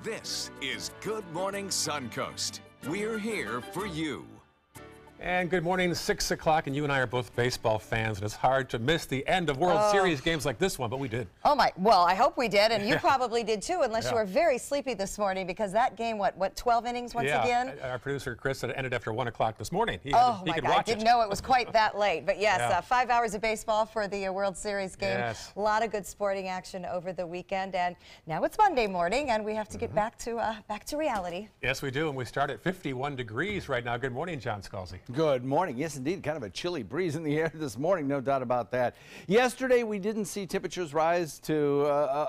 This is Good Morning Suncoast. We're here for you. And good morning, 6 o'clock, and you and I are both baseball fans, and it's hard to miss the end of World Series games like this one, but we did. Oh my, well, I hope we did, and you probably did too, unless you were very sleepy this morning, because that game, what 12 innings once again? Our producer, Chris, said it ended after 1 o'clock this morning. He My could God, I watch didn't know it was quite that late, but yes, 5 hours of baseball for the World Series game. Yes. A lot of good sporting action over the weekend, and now it's Monday morning, and we have to get back to reality. Yes, we do, and we start at 51 degrees right now. Good morning, John Scalzi. Good morning. Yes, indeed. Kind of a chilly breeze in the air this morning, no doubt about that. Yesterday, we didn't see temperatures rise to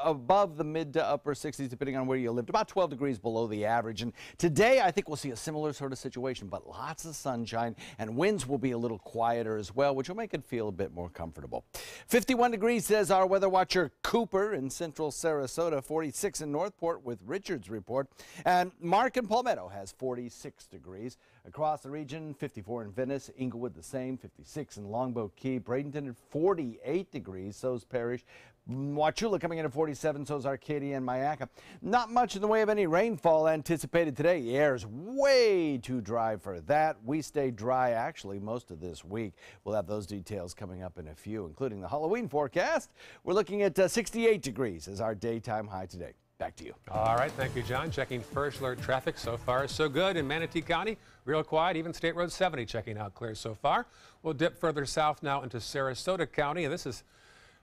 above the mid to upper 60s, depending on where you lived, about 12 degrees below the average. And today, I think we'll see a similar sort of situation, but lots of sunshine, and winds will be a little quieter as well, which will make it feel a bit more comfortable. 51 degrees, says our weather watcher Cooper in central Sarasota, 46 in Northport with Richard's report, and Mark in Palmetto has 46 degrees. Across the region, 54 in Venice, Inglewood the same, 56 in Longboat Key, Bradenton at 48 degrees, so's Parrish. Wauchula coming in at 47, so's Arcadia and Mayaca. Not much in the way of any rainfall anticipated today. The air is way too dry for that. We stay dry actually most of this week. We'll have those details coming up in a few, including the Halloween forecast. We're looking at 68 degrees as our daytime high today. Back to you. All right, thank you, John. Checking first alert traffic. So far, so good in Manatee County. Real quiet, even State Road 70 checking out clear so far. We'll dip further south now into Sarasota County, and this is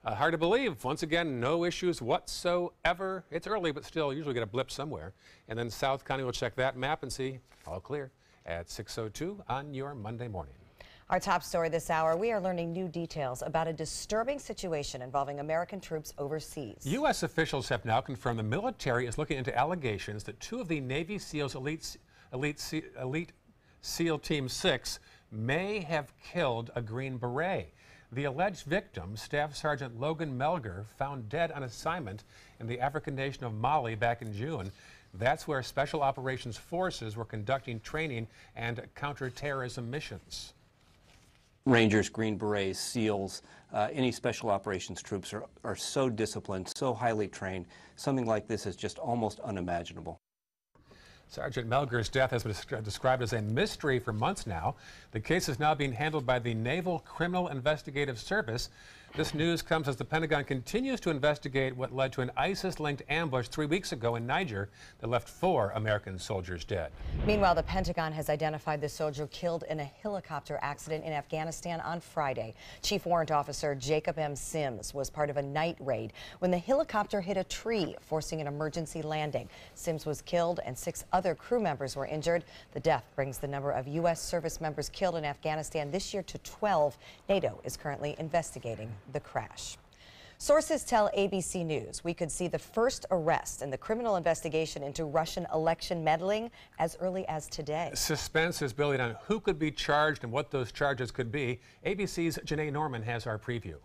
hard to believe. Once again, no issues whatsoever. It's early, but still, usually get a blip somewhere. And then South County will check that map and see all clear at 6:02 on your Monday morning. Our top story this hour, we are learning new details about a disturbing situation involving American troops overseas. U.S. officials have now confirmed the military is looking into allegations that 2 of the Navy SEALs Elite SEAL Team 6 may have killed a Green Beret. The alleged victim, Staff Sergeant Logan Melger, found dead on assignment in the African nation of Mali back in June. That's where Special Operations Forces were conducting training and counterterrorism missions. Rangers, Green Berets, SEALs, any special operations troops are so disciplined, so highly trained. Something like this is just almost unimaginable. Sergeant Melger's death has been described as a mystery for months now. The case is now being handled by the Naval Criminal Investigative Service. This news comes as the Pentagon continues to investigate what led to an ISIS-linked ambush 3 weeks ago in Niger that left 4 American soldiers dead. Meanwhile, the Pentagon has identified the soldier killed in a helicopter accident in Afghanistan on Friday. Chief Warrant Officer Jacob M. Sims was part of a night raid when the helicopter hit a tree, forcing an emergency landing. Sims was killed and 6 other crew members were injured. The death brings the number of U.S. service members killed in Afghanistan this year to 12. NATO is currently investigating the crash. Sources tell ABC News we could see the first arrest in the criminal investigation into Russian election meddling as early as today. Suspense is building on who could be charged and what those charges could be. ABC's Janae Norman has our preview.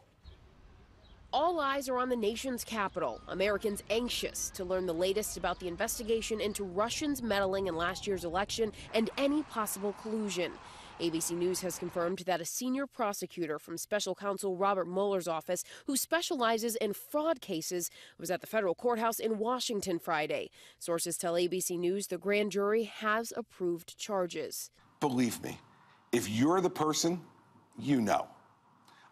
All eyes are on the nation's capital. Americans anxious to learn the latest about the investigation into Russians meddling in last year's election and any possible collusion. ABC News has confirmed that a senior prosecutor from special counsel Robert Mueller's office, who specializes in fraud cases, was at the federal courthouse in Washington Friday. Sources tell ABC News the grand jury has approved charges. Believe me, if you're the person, you know.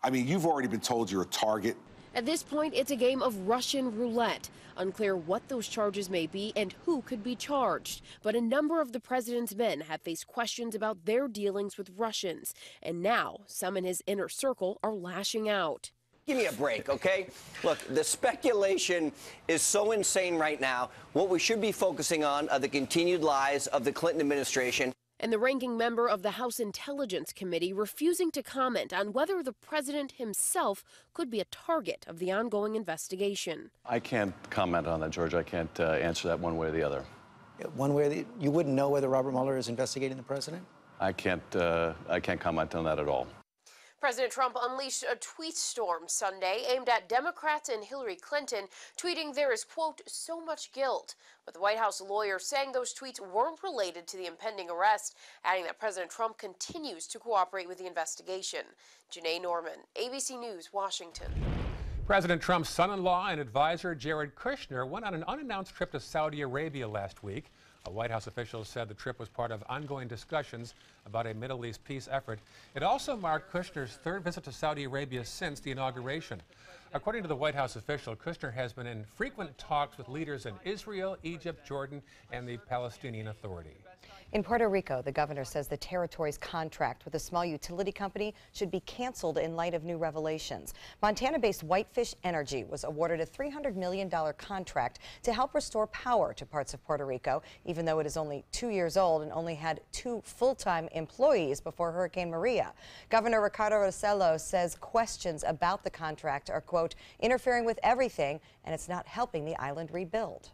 I mean, you've already been told you're a target. At this point, it's a game of Russian roulette. Unclear what those charges may be and who could be charged. But a number of the president's men have faced questions about their dealings with Russians. And now, some in his inner circle are lashing out. Give me a break, okay? Look, the speculation is so insane right now. What we should be focusing on are the continued lies of the Clinton administration. And the ranking member of the House Intelligence Committee refusing to comment on whether the president himself could be a target of the ongoing investigation. I can't comment on that, George. I can't answer that one way or the other. One way or the, you wouldn't know whether Robert Mueller is investigating the president? I can't comment on that at all. President Trump unleashed a tweet storm Sunday aimed at Democrats and Hillary Clinton, tweeting there is, quote, so much guilt. But the White House lawyer saying those tweets weren't related to the impending arrest, adding that President Trump continues to cooperate with the investigation. Janae Norman, ABC News, Washington. President Trump's son-in-law and advisor, Jared Kushner, went on an unannounced trip to Saudi Arabia last week. A White House official said the trip was part of ongoing discussions about a Middle East peace effort. It also marked Kushner's third visit to Saudi Arabia since the inauguration. According to the White House official, Kushner has been in frequent talks with leaders in Israel, Egypt, Jordan, and the Palestinian Authority. In Puerto Rico, the governor says the territory's contract with a small utility company should be canceled in light of new revelations. Montana-based Whitefish Energy was awarded a $300 million contract to help restore power to parts of Puerto Rico, even though it is only 2 years old and only had 2 full-time employees before Hurricane Maria. Governor Ricardo Rossello says questions about the contract are, quote, interfering with everything, and it's not helping the island rebuild.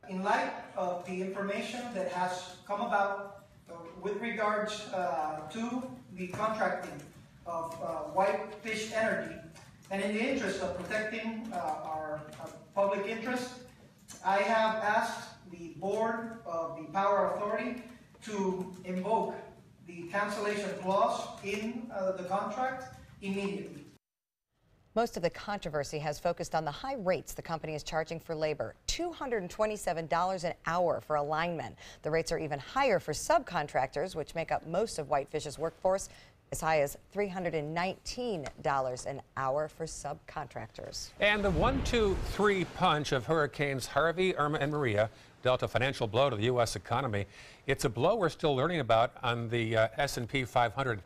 In light of the information that has come about with regards to the contracting of Whitefish Energy, and in the interest of protecting our public interest, I have asked the board of the Power Authority to invoke the cancellation clause in the contract immediately. Most of the controversy has focused on the high rates the company is charging for labor, $227 an hour for a lineman. The rates are even higher for subcontractors, which make up most of Whitefish's workforce, as high as $319 an hour for subcontractors. And the 1-2-3 punch of Hurricanes Harvey, Irma, and Maria dealt a financial blow to the U.S. economy. It's a blow we're still learning about on the S&P 500.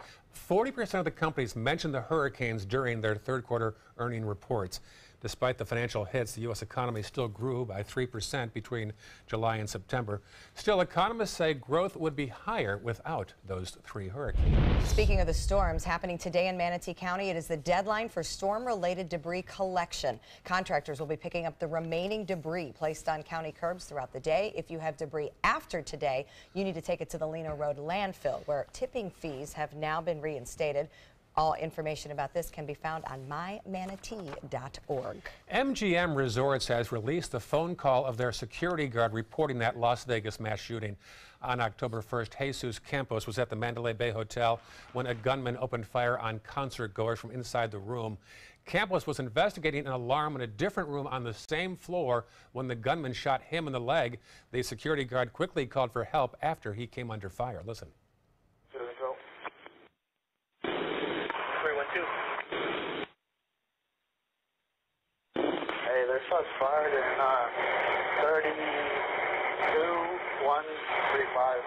40% of the companies mentioned the hurricanes during their third quarter earning reports. Despite the financial hits, the U.S. economy still grew by 3% between July and September. Still, economists say growth would be higher without those 3 hurricanes. Speaking of the storms happening today in Manatee County, it is the deadline for storm-related debris collection. Contractors will be picking up the remaining debris placed on county curbs throughout the day. If you have debris after today, you need to take it to the Leno Road landfill, where tipping fees have now been reinstated. All information about this can be found on mymanatee.org. MGM Resorts has released the phone call of their security guard reporting that Las Vegas mass shooting. On October 1st, Jesus Campos was at the Mandalay Bay Hotel when a gunman opened fire on concert goers from inside the room. Campos was investigating an alarm in a different room on the same floor when the gunman shot him in the leg. The security guard quickly called for help after he came under fire. Listen. Hey, there's shots fired in 32135.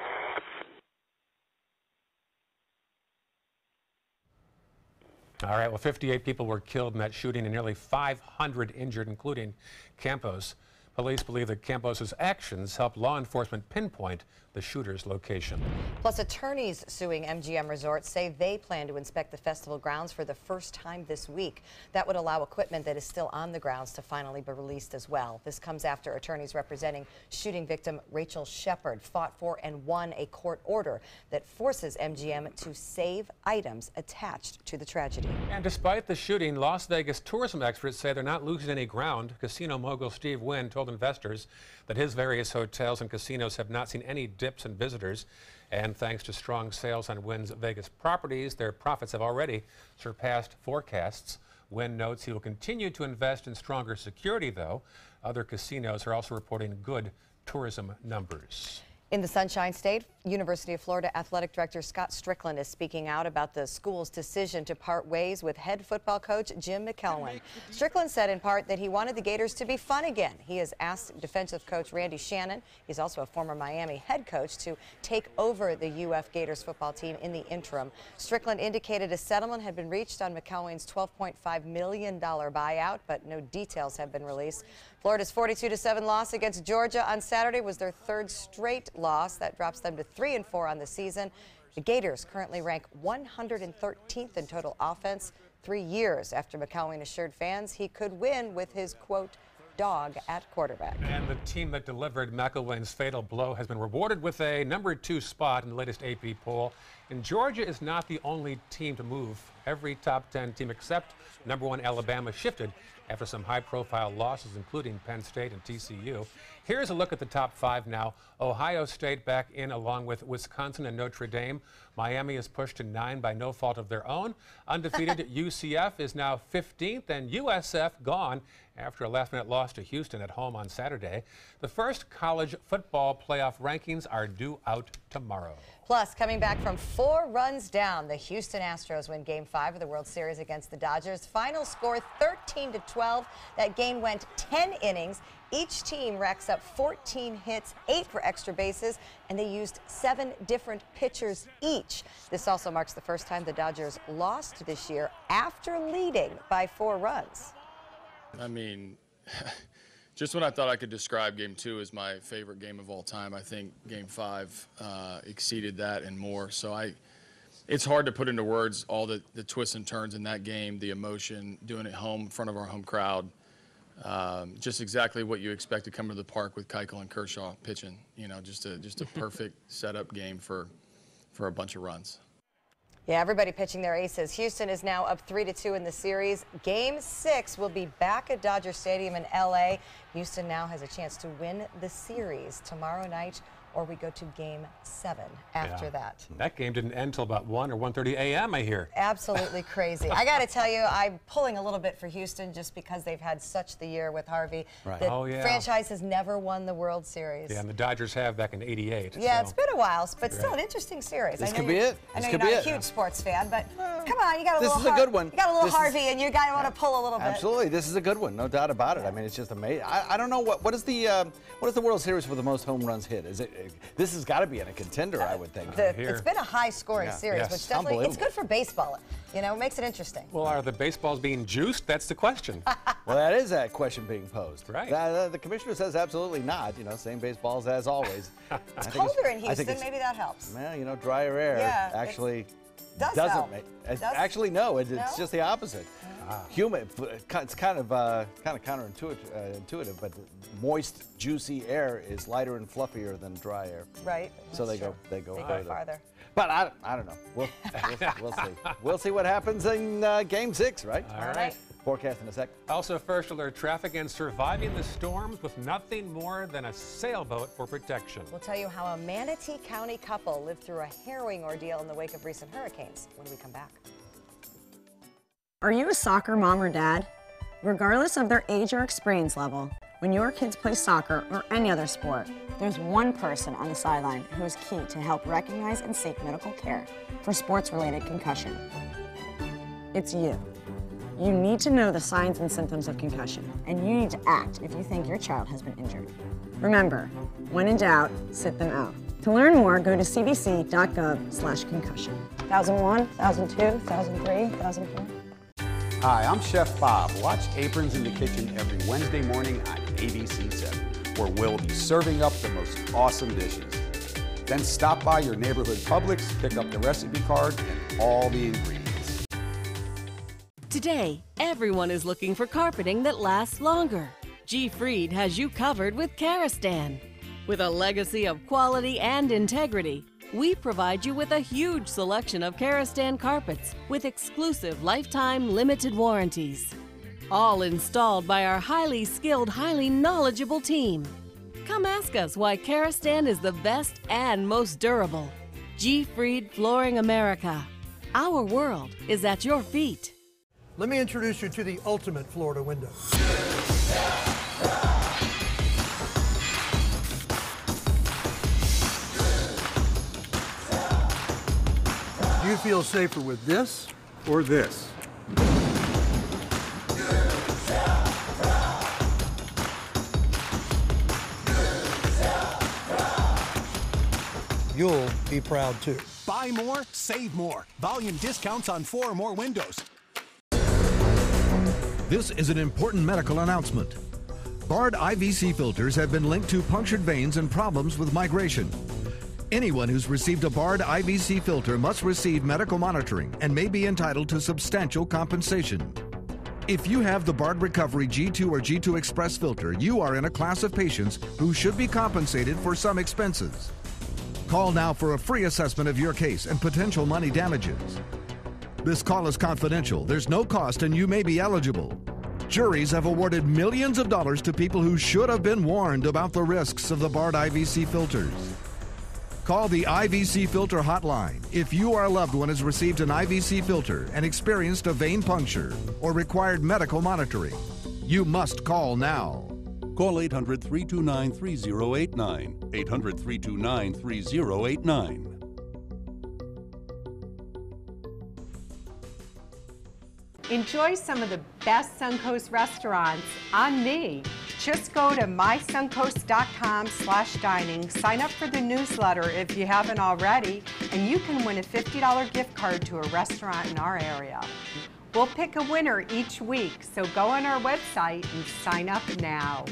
All right, well, 58 people were killed in that shooting and nearly 500 injured, including Campos. Police believe that Campos's actions helped law enforcement pinpoint the shooter's location. Plus, attorneys suing MGM Resorts say they plan to inspect the festival grounds for the first time this week. That would allow equipment that is still on the grounds to finally be released as well. This comes after attorneys representing shooting victim Rachel Shepard fought for and won a court order that forces MGM to save items attached to the tragedy. And despite the shooting, Las Vegas tourism experts say they're not losing any ground. Casino mogul Steve Wynn told investors that his various hotels and casinos have not seen any dips in visitors. And thanks to strong sales on Wynn's Vegas properties, their profits have already surpassed forecasts. Wynn notes he will continue to invest in stronger security, though. Other casinos are also reporting good tourism numbers. In the Sunshine State, University of Florida Athletic Director Scott Strickland is speaking out about the school's decision to part ways with head football coach Jim McElwain. Strickland said in part that he wanted the Gators to be fun again. He has asked defensive coach Randy Shannon, he's also a former Miami head coach, to take over the UF Gators football team in the interim. Strickland indicated a settlement had been reached on McElwain's $12.5 million buyout, but no details have been released. Florida's 42-7 loss against Georgia on Saturday was their 3rd straight loss. That drops them to 3-4 on the season. The Gators currently rank 113th in total offense, 3 years after McElwain assured fans he could win with his, quote, dog at quarterback. And the team that delivered McElwain's fatal blow has been rewarded with a #2 spot in the latest AP poll. And Georgia is not the only team to move. Every top 10 team except #1 Alabama shifted after some high-profile losses, including Penn State and TCU. Here's a look at the top 5 now. Ohio State back in along with Wisconsin and Notre Dame. Miami is pushed to 9 by no fault of their own. Undefeated UCF is now 15th, and USF gone after a last-minute loss to Houston at home on Saturday. The first college football playoff rankings are due out tomorrow. Plus, coming back from 4 runs down, the Houston Astros win Game 5 of the World Series against the Dodgers. Final score 13-12. That game went 10 innings. Each team racks up 14 hits, 8 for extra bases, and they used 7 different pitchers each. This also marks the first time the Dodgers lost this year after leading by 4 runs. I mean, just when I thought I could describe Game 2 as my favorite game of all time, I think Game 5 exceeded that and more. So it's hard to put into words all the twists and turns in that game, the emotion, doing it home in front of our home crowd. Just exactly what you expect to come to the park with Keuchel and Kershaw pitching. You know, just a perfect setup game for a bunch of runs. Yeah, everybody pitching their aces. Houston is now up 3-2 in the series. Game 6 will be back at Dodger Stadium in L.A. Houston now has a chance to win the series tomorrow night, or we go to Game 7 after that. That game didn't end until about 1 or 1:30 a.m., I hear. Absolutely crazy. I got to tell you, I'm pulling a little bit for Houston just because they've had such the year with Harvey. Right. The franchise has never won the World Series. Yeah, and the Dodgers have back in '88. Yeah, so. It's been a while, but still an interesting series. This could be it. I know you're not a huge sports fan, but come on, you got a little. This is a good one. You got a little Harvey, and you got to pull a little bit. Absolutely, this is a good one, no doubt about it. I mean, it's just amazing. I don't know what is the World Series with the most home runs hit? Is it? This has got to be in a contender, I would think. It's been a high-scoring series, which definitely it's good for baseball. You know, it makes it interesting. Well, are the baseballs being juiced? That's the question. Well, that is a question being posed. Right. The commissioner says absolutely not. You know, same baseballs as always. It's colder in Houston. Maybe that helps. Well, you know, drier air actually doesn't make. Actually, no. It's just the opposite. Humid. It's kind of counterintuitive, but moist, juicy air is lighter and fluffier than dry air. Right. So they go farther. But I don't know. We'll see. We'll see what happens in Game 6, right? All right. Forecast in a sec. Also, first alert traffic and surviving the storms with nothing more than a sailboat for protection. We'll tell you how a Manatee County couple lived through a harrowing ordeal in the wake of recent hurricanes when we come back. Are you a soccer mom or dad? Regardless of their age or experience level, when your kids play soccer or any other sport, there's one person on the sideline who is key to help recognize and seek medical care for sports-related concussion. It's you. You need to know the signs and symptoms of concussion, and you need to act if you think your child has been injured. Remember, when in doubt, sit them out. To learn more, go to cdc.gov/concussion. 1001, 1002, 1003, 1004. Hi, I'm Chef Bob. Watch Aprons in the Kitchen every Wednesday morning on ABC7, where we'll be serving up the most awesome dishes. Then stop by your neighborhood Publix, pick up the recipe card and all the ingredients. Today, everyone is looking for carpeting that lasts longer. G. Fried has you covered with Karastan. With a legacy of quality and integrity, we provide you with a huge selection of Karastan carpets with exclusive lifetime limited warranties. All installed by our highly skilled, highly knowledgeable team. Come ask us why Karastan is the best and most durable. G. Fried Flooring America. Our world is at your feet. Let me introduce you to the ultimate Florida window. Do you feel safer with this or this? You'll be proud too. Buy more, save more. Volume discounts on 4 or more windows. This is an important medical announcement. Bard IVC filters have been linked to punctured veins and problems with migration. Anyone who's received a Bard IVC filter must receive medical monitoring and may be entitled to substantial compensation. If you have the Bard Recovery G2 or G2 Express filter, you are in a class of patients who should be compensated for some expenses. Call now for a free assessment of your case and potential money damages. This call is confidential. There's no cost and you may be eligible. Juries have awarded millions of dollars to people who should have been warned about the risks of the Bard IVC filters. Call the IVC filter hotline if you or a loved one has received an IVC filter and experienced a vein puncture or required medical monitoring. You must call now. Call 800-329-3089. 800-329-3089. Enjoy some of the best Suncoast restaurants on me. Just go to mysuncoast.com/dining, sign up for the newsletter if you haven't already, and you can win a $50 gift card to a restaurant in our area. We'll pick a winner each week, so go on our website and sign up now.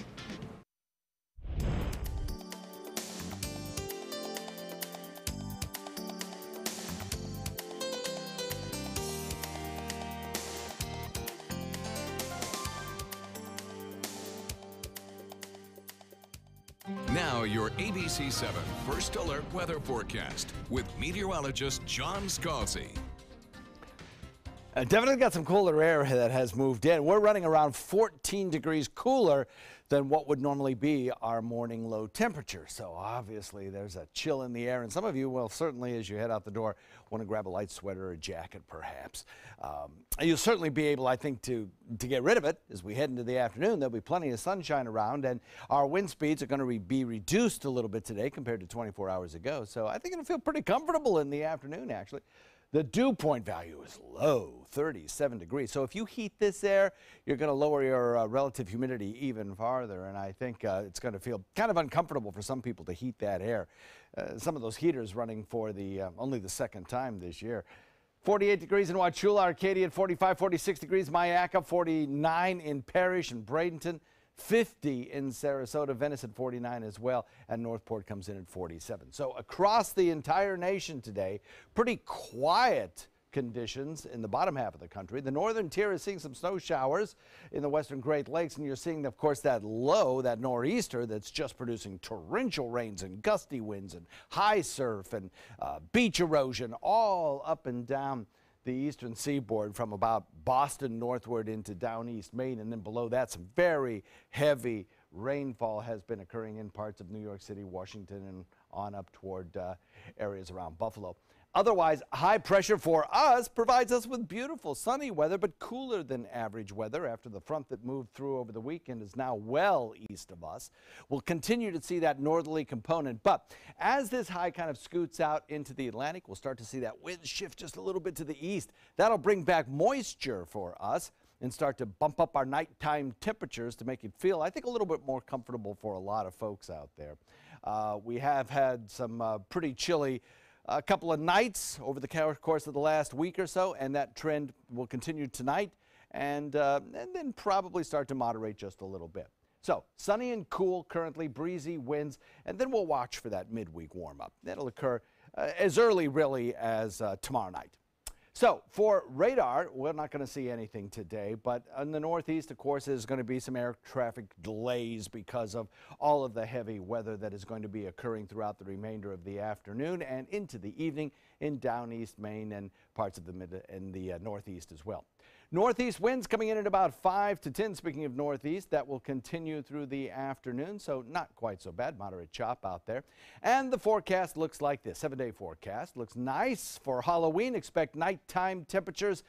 Now your ABC 7 First Alert Weather Forecast with meteorologist John Scalzi. Definitely got some cooler air that has moved in. We're running around 14 degrees cooler than what would normally be our morning low temperature. So obviously there's a chill in the air, and some of you will certainly, as you head out the door, want to grab a light sweater or a jacket perhaps. You'll certainly be able, I think, to get rid of it as we head into the afternoon. There'll be plenty of sunshine around, and our wind speeds are going to be reduced a little bit today compared to 24 hours ago. So I think it'll feel pretty comfortable in the afternoon, actually. The dew point value is low, 37 degrees. So if you heat this air, you're going to lower your relative humidity even farther. And I think it's going to feel kind of uncomfortable for some people to heat that air. Some of those heaters running for only the second time this year. 48 degrees in Wauchula, Arcadia at 45, 46 degrees, Mayaca, 49 in Parrish and Bradenton. 50 in Sarasota, Venice at 49 as well, and Northport comes in at 47. So across the entire nation today, pretty quiet conditions in the bottom half of the country. The northern tier is seeing some snow showers in the western Great Lakes, and you're seeing, of course, that low, that nor'easter that's just producing torrential rains and gusty winds and high surf and beach erosion all up and down the eastern seaboard from about Boston northward into down east Maine, and then below that some very heavy rainfall has been occurring in parts of New York City, Washington, and on up toward areas around Buffalo. Otherwise, high pressure for us provides us with beautiful sunny weather, but cooler than average weather after the front that moved through over the weekend is now well east of us. We'll continue to see that northerly component, but as this high kind of scoots out into the Atlantic, we'll start to see that wind shift just a little bit to the east. That'll bring back moisture for us and start to bump up our nighttime temperatures to make it feel, I think, a little bit more comfortable for a lot of folks out there. We have had some pretty chilly a couple of nights over the course of the last week or so, and that trend will continue tonight and then probably start to moderate just a little bit. So sunny and cool currently, breezy winds, and then we'll watch for that midweek warm-up. That'll occur as early really as tomorrow night. So for radar, we're not going to see anything today, but in the northeast, of course, there's going to be some air traffic delays because of all of the heavy weather that is going to be occurring throughout the remainder of the afternoon and into the evening in down east Maine and parts of the mid and the northeast as well. Northeast winds coming in at about 5 to 10. Speaking of northeast, that will continue through the afternoon, so not quite so bad. Moderate chop out there. And the forecast looks like this. 7-day forecast looks nice for Halloween. Expect nighttime temperatures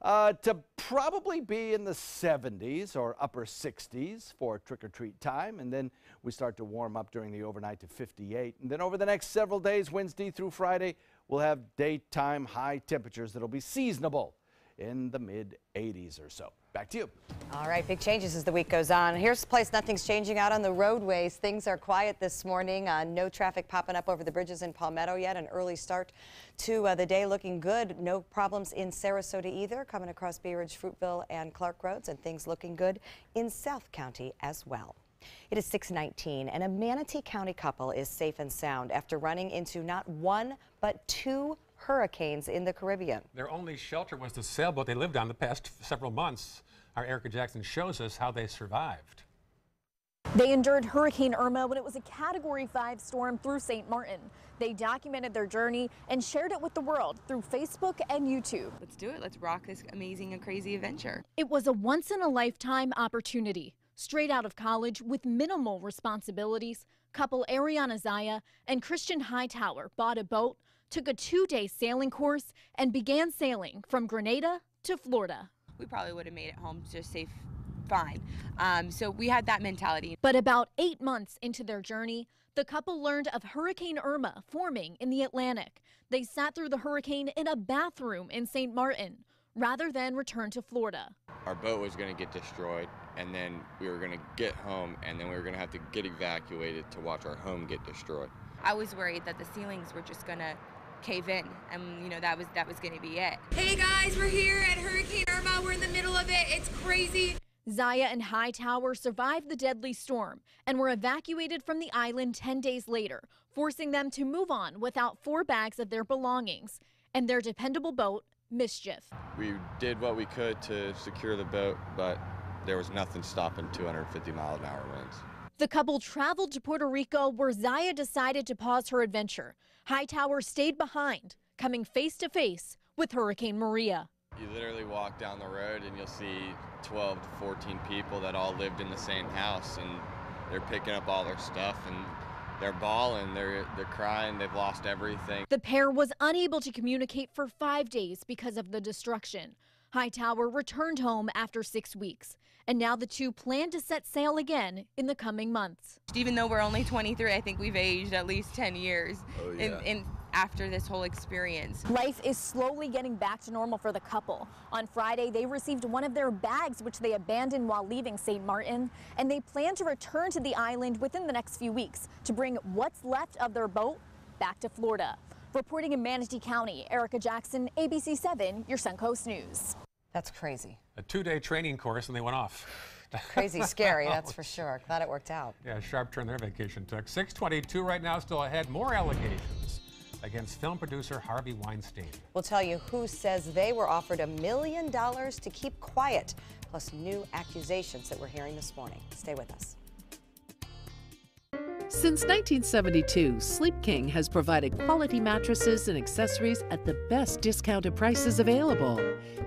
to probably be in the 70s or upper 60s for trick-or-treat time. And then we start to warm up during the overnight to 58. And then over the next several days, Wednesday through Friday, we'll have daytime high temperatures that'll be seasonable in the mid-80s or so. Back to you. All right, big changes as the week goes on. Here's a place nothing's changing out on the roadways. Things are quiet this morning. No traffic popping up over the bridges in Palmetto yet. An early start to the day looking good. No problems in Sarasota either, coming across Bay Ridge, Fruitville, and Clark Roads, and things looking good in South County as well. It is 6:19, and a Manatee County couple is safe and sound after running into not one, but two hurricanes in the Caribbean. Their only shelter was the sailboat they lived on the past several months. Our Erica Jackson shows us how they survived. They endured Hurricane Irma when it was a Category 5 storm through St. Martin. They documented their journey and shared it with the world through Facebook and YouTube. Let's do it. Let's rock this amazing and crazy adventure. It was a once-in-a-lifetime opportunity. Straight out of college with minimal responsibilities, couple Ariana Zaya and Christian Hightower bought a boat, took a 2-day sailing course, and began sailing from Grenada to Florida. We probably would have made it home just safe, fine. So we had that mentality. But about 8 months into their journey, the couple learned of Hurricane Irma forming in the Atlantic. They sat through the hurricane in a bathroom in St. Martin rather than return to Florida. Our boat was going to get destroyed, and then we were going to get home, and then we were going to have to get evacuated to watch our home get destroyed. I was worried that the ceilings were just going to cave in, and you know that was going to be it. Hey guys, we're here at Hurricane Irma. We're in the middle of it. It's crazy. Zaya and Hightower survived the deadly storm and were evacuated from the island 10 days later, forcing them to move on without 4 bags of their belongings and their dependable boat, Mischief. We did what we could to secure the boat, but there was nothing stopping 250-mile-an-hour winds. The couple traveled to Puerto Rico, where Zaya decided to pause her adventure. Hightower stayed behind, coming face to face with Hurricane Maria. You literally walk down the road and you'll see 12 to 14 people that all lived in the same house, and they're picking up all their stuff and they're bawling, they're crying, they've lost everything. The pair was unable to communicate for 5 days because of the destruction. Hightower returned home after 6 weeks, and now the two plan to set sail again in the coming months. Even though we're only 23, I think we've aged at least 10 years after this whole experience. Life is slowly getting back to normal for the couple. On Friday, they received one of their bags, which they abandoned while leaving St. Martin, and they plan to return to the island within the next few weeks to bring what's left of their boat back to Florida. Reporting in Manatee County, Erica Jackson, ABC 7, your Suncoast News. That's crazy. A 2-day training course and they went off. Crazy scary, that's for sure. Glad it worked out. Yeah, sharp turn their vacation took. 6:22 right now, still ahead. More allegations against film producer Harvey Weinstein. We'll tell you who says they were offered $1 million to keep quiet, plus new accusations that we're hearing this morning. Stay with us. Since 1972, Sleep King has provided quality mattresses and accessories at the best discounted prices available.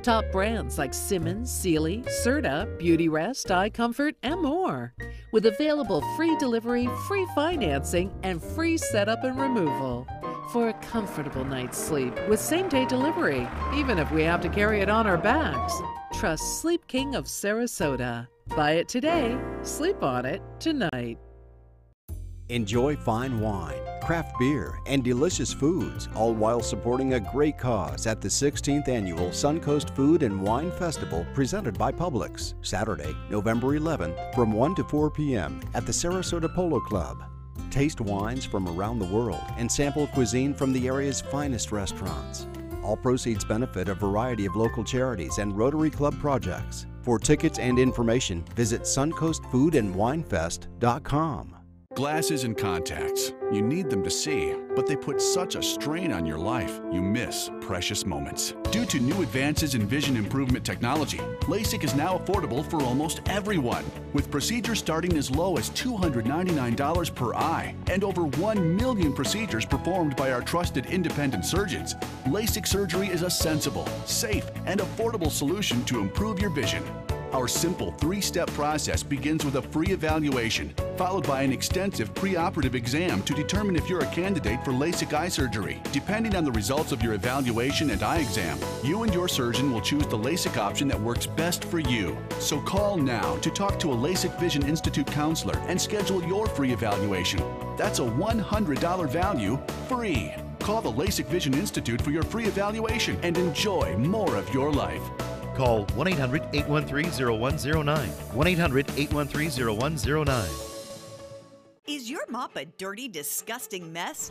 Top brands like Simmons, Sealy, Serta, Beautyrest, iComfort, and more. With available free delivery, free financing, and free setup and removal. For a comfortable night's sleep with same-day delivery, even if we have to carry it on our backs. Trust Sleep King of Sarasota. Buy it today, sleep on it tonight. Enjoy fine wine, craft beer, and delicious foods, all while supporting a great cause at the 16th Annual Suncoast Food and Wine Festival presented by Publix, Saturday, November 11th from 1 to 4 p.m. at the Sarasota Polo Club. Taste wines from around the world and sample cuisine from the area's finest restaurants. All proceeds benefit a variety of local charities and Rotary Club projects. For tickets and information, visit suncoastfoodandwinefest.com. Glasses and contacts. You need them to see, but they put such a strain on your life, you miss precious moments. Due to new advances in vision improvement technology, LASIK is now affordable for almost everyone, with procedures starting as low as $299 per eye and over 1 million procedures performed by our trusted independent surgeons. LASIK surgery is a sensible, safe, and affordable solution to improve your vision. Our simple 3-step process begins with a free evaluation, followed by an extensive preoperative exam to determine if you're a candidate for LASIK eye surgery. Depending on the results of your evaluation and eye exam, you and your surgeon will choose the LASIK option that works best for you. So call now to talk to a LASIK Vision Institute counselor and schedule your free evaluation. That's a $100 value, free. Call the LASIK Vision Institute for your free evaluation and enjoy more of your life. Call 1-800-813-0109. 1-800-813-0109. Is your mop a dirty, disgusting mess?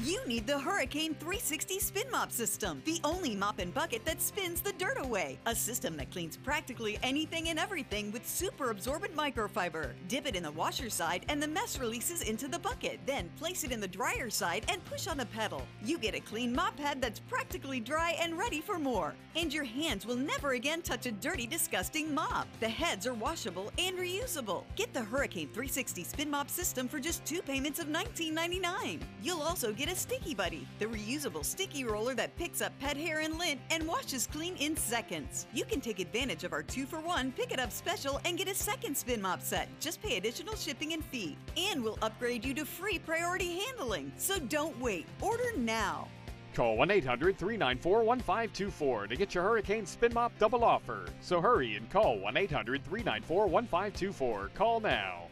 You need the Hurricane 360 Spin Mop System, the only mop and bucket that spins the dirt away. A system that cleans practically anything and everything with super absorbent microfiber. Dip it in the washer side and the mess releases into the bucket. Then place it in the dryer side and push on the pedal. You get a clean mop pad that's practically dry and ready for more. And your hands will never again touch a dirty, disgusting mop. The heads are washable and reusable. Get the Hurricane 360 Spin Mop System for just 2 payments of $19.99. You'll also get a Sticky Buddy, the reusable sticky roller that picks up pet hair and lint and washes clean in seconds. You can take advantage of our 2-for-1 Pick It Up special and get a second spin mop set. Just pay additional shipping and fee. And we'll upgrade you to free priority handling. So don't wait. Order now. Call 1-800-394-1524 to get your Hurricane Spin Mop double offer. So hurry and call 1-800-394-1524. Call now.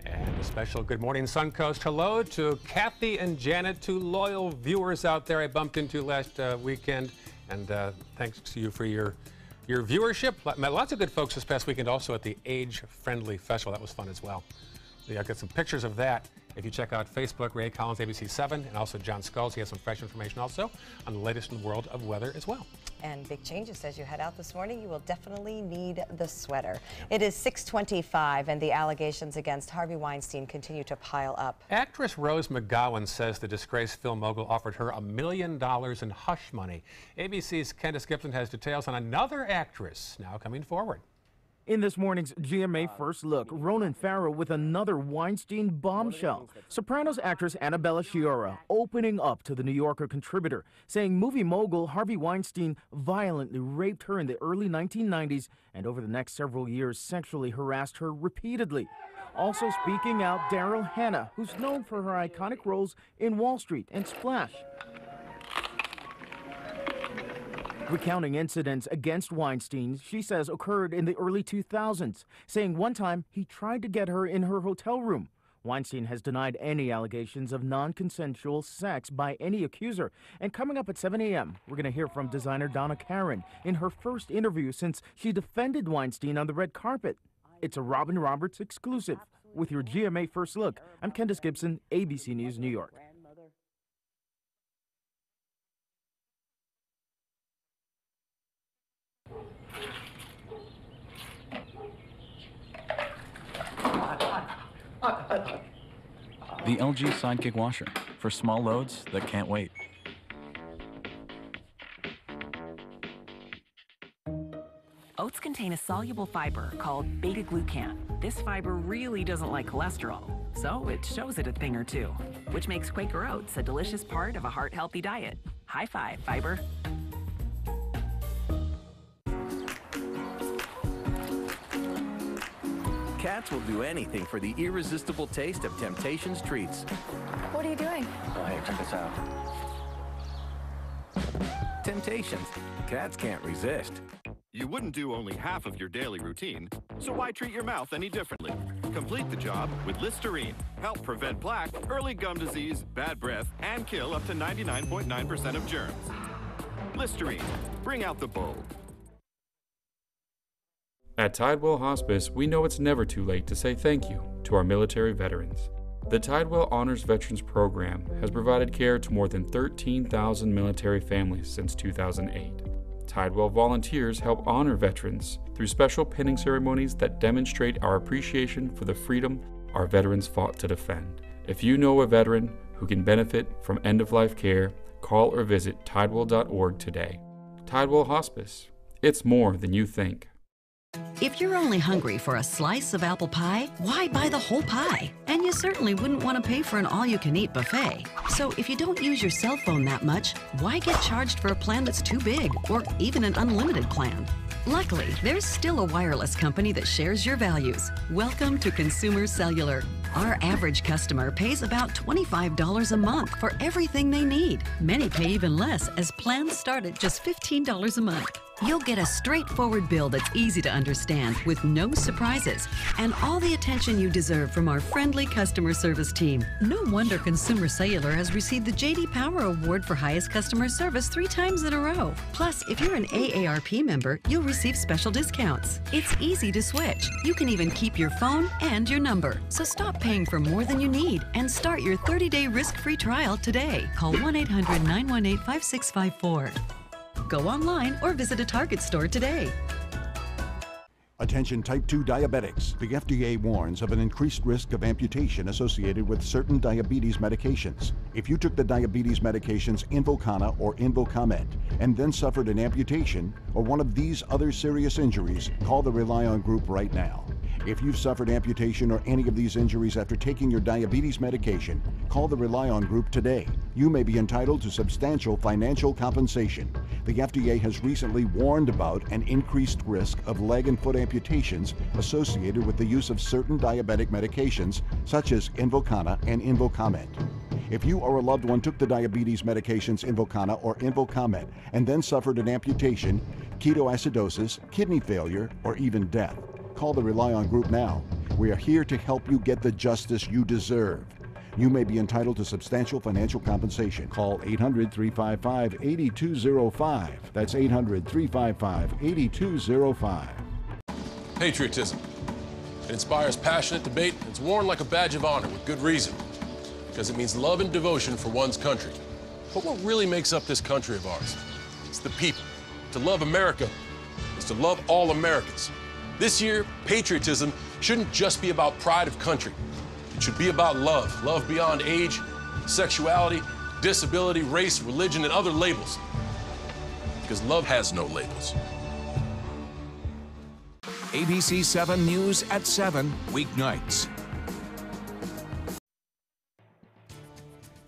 And a special good morning, Suncoast. Hello to Kathy and Janet, 2 loyal viewers out there I bumped into last weekend. And thanks to you for your viewership. Met lots of good folks this past weekend also at the Age Friendly Festival. That was fun as well. I've got some pictures of that. If you check out Facebook, Ray Collins, ABC7, and also John Skulls, he has some fresh information also on the latest in the world of weather as well. And big changes as you head out this morning. You will definitely need the sweater. It is 6:25, and the allegations against Harvey Weinstein continue to pile up. Actress Rose McGowan says the disgraced film mogul offered her $1 million in hush money. ABC's Candace Gibson has details on another actress now coming forward. In this morning's GMA First Look, Ronan Farrow with another Weinstein bombshell. Sopranos actress Annabella Sciorra opening up to the New Yorker contributor, saying movie mogul Harvey Weinstein violently raped her in the early 1990s and over the next several years sexually harassed her repeatedly. Also speaking out, Daryl Hannah, who's known for her iconic roles in Wall Street and Splash. Recounting incidents against Weinstein, she says occurred in the early 2000s, saying one time he tried to get her in her hotel room. Weinstein has denied any allegations of non-consensual sex by any accuser. And coming up at 7 a.m., we're going to hear from designer Donna Karan in her first interview since she defended Weinstein on the red carpet. It's a Robin Roberts exclusive. With your GMA First Look, I'm Candace Gibson, ABC News, New York. The LG Sidekick washer for small loads that can't wait. Oats contain a soluble fiber called beta-glucan. This fiber really doesn't like cholesterol, so it shows it a thing or two, which makes Quaker Oats a delicious part of a heart-healthy diet. High five, fiber. Cats will do anything for the irresistible taste of Temptations treats. What are you doing? Oh, hey, check this out. Temptations. Cats can't resist. You wouldn't do only half of your daily routine, so why treat your mouth any differently? Complete the job with Listerine. Help prevent plaque, early gum disease, bad breath, and kill up to 99.9% of germs. Listerine. Bring out the bold. At Tidewell Hospice, we know it's never too late to say thank you to our military veterans. The Tidewell Honors Veterans Program has provided care to more than 13,000 military families since 2008. Tidewell volunteers help honor veterans through special pinning ceremonies that demonstrate our appreciation for the freedom our veterans fought to defend. If you know a veteran who can benefit from end-of-life care, call or visit tidewell.org today. Tidewell Hospice. It's more than you think. If you're only hungry for a slice of apple pie, why buy the whole pie? And you certainly wouldn't want to pay for an all-you-can-eat buffet. So if you don't use your cell phone that much, why get charged for a plan that's too big, or even an unlimited plan? Luckily, there's still a wireless company that shares your values. Welcome to Consumer Cellular. Our average customer pays about $25 a month for everything they need. Many pay even less, as plans start at just $15 a month. You'll get a straightforward bill that's easy to understand with no surprises and all the attention you deserve from our friendly customer service team. No wonder Consumer Cellular has received the J.D. Power Award for highest customer service 3 times in a row. Plus, if you're an AARP member, you'll receive special discounts. It's easy to switch. You can even keep your phone and your number. So stop paying for more than you need and start your 30-day risk-free trial today. Call 1-800-918-5654. Go online or visit a Target store today. Attention type 2 diabetics. The FDA warns of an increased risk of amputation associated with certain diabetes medications. If you took the diabetes medications Invokana or Invokamet and then suffered an amputation or one of these other serious injuries, call the Rely On Group right now. If you've suffered amputation or any of these injuries after taking your diabetes medication, call the Rely On Group today. You may be entitled to substantial financial compensation. The FDA has recently warned about an increased risk of leg and foot amputations associated with the use of certain diabetic medications such as Invokana and Invokamet. If you or a loved one took the diabetes medications Invokana or Invokamet and then suffered an amputation, ketoacidosis, kidney failure, or even death, call the Rely On Group now. We are here to help you get the justice you deserve. You may be entitled to substantial financial compensation. Call 800-355-8205. That's 800-355-8205. Patriotism. It inspires passionate debate. It's worn like a badge of honor with good reason, because it means love and devotion for one's country. But what really makes up this country of ours? It's the people. To love America is to love all Americans. This year, patriotism shouldn't just be about pride of country. It should be about love. Love beyond age, sexuality, disability, race, religion, and other labels. Because love has no labels. ABC 7 News at 7, weeknights.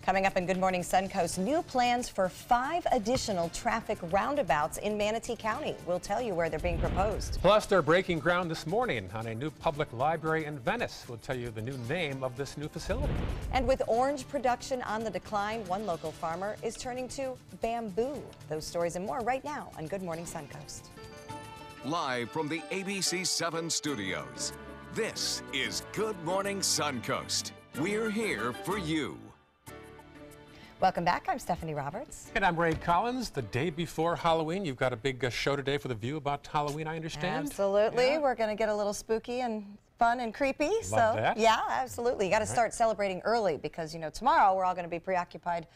Coming up in Good Morning Suncoast, new plans for 5 additional traffic roundabouts in Manatee County. We'll tell you where they're being proposed. Plus, they're breaking ground this morning on a new public library in Venice. We'll tell you the new name of this new facility. And with orange production on the decline, one local farmer is turning to bamboo. Those stories and more right now on Good Morning Suncoast. Live from the ABC 7 studios, this is Good Morning Suncoast. We're here for you. Welcome back. I'm Stephanie Roberts. And I'm Ray Collins. The day before Halloween, you've got a big show today for The View about Halloween, I understand. Absolutely. Yeah. We're going to get a little spooky and fun and creepy. Love that. Yeah, absolutely. You got to start celebrating early because, you know, tomorrow we're all going to be preoccupied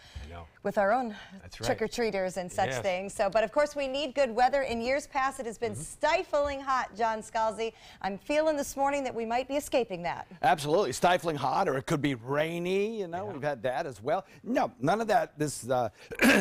with our own trick-or-treaters and such things. So, but of course we need good weather. In years past, it has been stifling hot, John Scalzi. I'm feeling this morning that we might be escaping that. Absolutely. Stifling hot, or it could be rainy. You know, we've had that as well. No, none of that this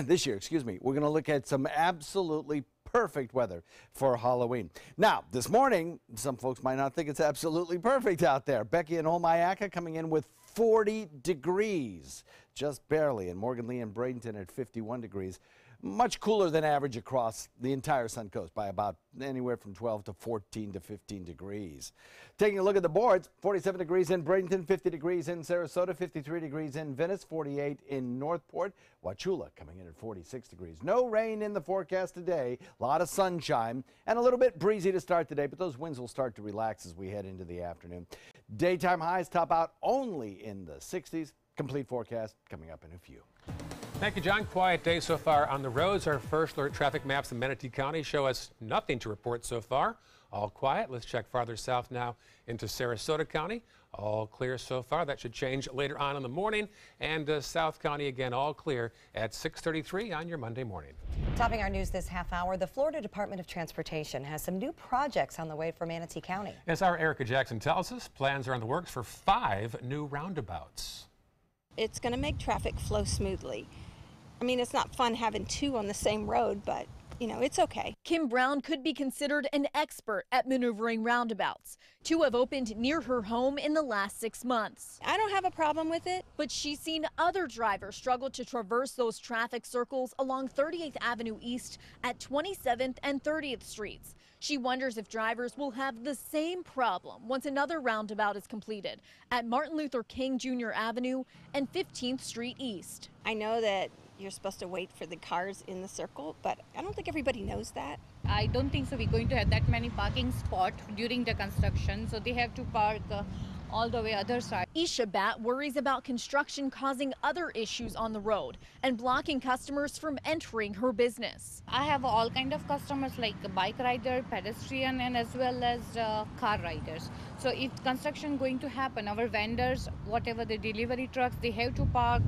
this year, excuse me. We're going to look at some absolutely perfect weather for Halloween. Now, this morning, some folks might not think it's absolutely perfect out there. Becky and Olmayaka coming in with 40 degrees, just barely, and Morgan Lee and Bradenton at 51 degrees. Much cooler than average across the entire Suncoast by about anywhere from 12 to 14 to 15 degrees. Taking a look at the boards, 47 degrees in Bradenton, 50 degrees in Sarasota, 53 degrees in Venice, 48 in Northport. Wauchula coming in at 46 degrees. No rain in the forecast today, a lot of sunshine, and a little bit breezy to start today, but those winds will start to relax as we head into the afternoon. Daytime highs top out only in the 60s. Complete forecast coming up in a few. Thank you, John. Quiet day so far on the roads. Our first alert traffic maps in Manatee County show us nothing to report so far. All quiet. Let's check farther south now into Sarasota County. All clear so far. That should change later on in the morning. And South County again, all clear at 6:33 on your Monday morning. Topping our news this half hour, the Florida Department of Transportation has some new projects on the way for Manatee County. As our Erica Jackson tells us, plans are in the works for 5 new roundabouts. It's going to make traffic flow smoothly. I mean, it's not fun having 2 on the same road, but, you know, it's okay. Kim Brown could be considered an expert at maneuvering roundabouts. 2 have opened near her home in the last 6 months. I don't have a problem with it. But she's seen other drivers struggle to traverse those traffic circles along 38th Avenue East at 27th and 30th Streets. She wonders if drivers will have the same problem once another roundabout is completed at Martin Luther King Jr. Avenue and 15th Street East. I know that you're supposed to wait for the cars in the circle, but I don't think everybody knows that. I don't think so. We're going to have that many parking spots during the construction, so they have to park all the way other side. Isha Bat worries about construction causing other issues on the road and blocking customers from entering her business. I have all kind of customers like bike rider, pedestrian, and as well as car riders. So if construction going to happen, our vendors, whatever the delivery trucks, they have to park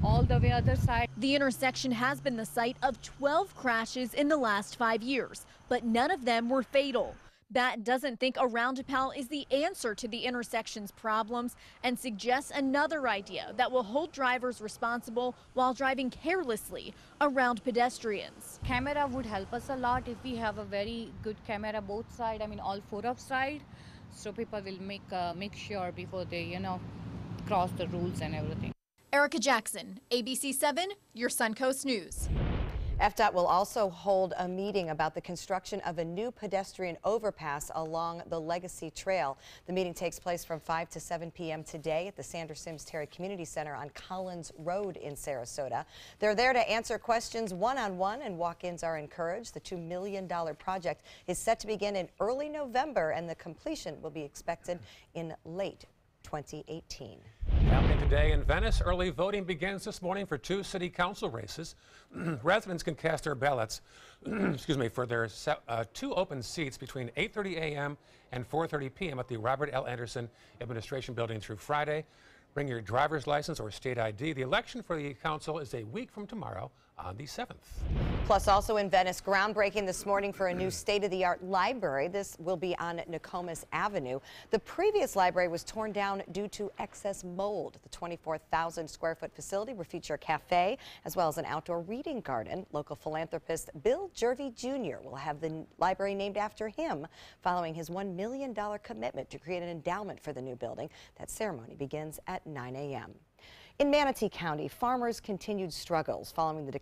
all the way other side. The intersection has been the site of 12 crashes in the last 5 years, but none of them were fatal. Bat doesn't think a roundabout is the answer to the intersection's problems and suggests another idea that will hold drivers responsible while driving carelessly around pedestrians. Camera would help us a lot if we have a very good camera both sides, I mean all four of side, so people will make sure before they, cross the rules and everything. Erica Jackson, ABC 7, your Suncoast News. FDOT will also hold a meeting about the construction of a new pedestrian overpass along the Legacy Trail. The meeting takes place from 5 to 7 p.m. today at the Sanders Sims Terry Community Center on Collins Road in Sarasota. They're there to answer questions one-on-one, and walk-ins are encouraged. The $2 million project is set to begin in early November, and the completion will be expected in late 2018. Happening today in Venice, early voting begins this morning for 2 city council races. Residents can cast their ballots for their 2 open seats between 8:30 a.m. and 4:30 p.m. at the Robert L. Anderson Administration Building through Friday. Bring your driver's license or state ID. The election for the council is a week from tomorrow on the 7th. Plus, also in Venice, groundbreaking this morning for a new state-of-the-art library. This will be on Nokomis Avenue. The previous library was torn down due to excess mold. The 24,000 square foot facility will feature a cafe as well as an outdoor reading garden. Local philanthropist Bill Jervey Jr. will have the library named after him following his $1 million commitment to create an endowment for the new building. That ceremony begins at 9 a.m. In Manatee County, farmers' continued struggles following the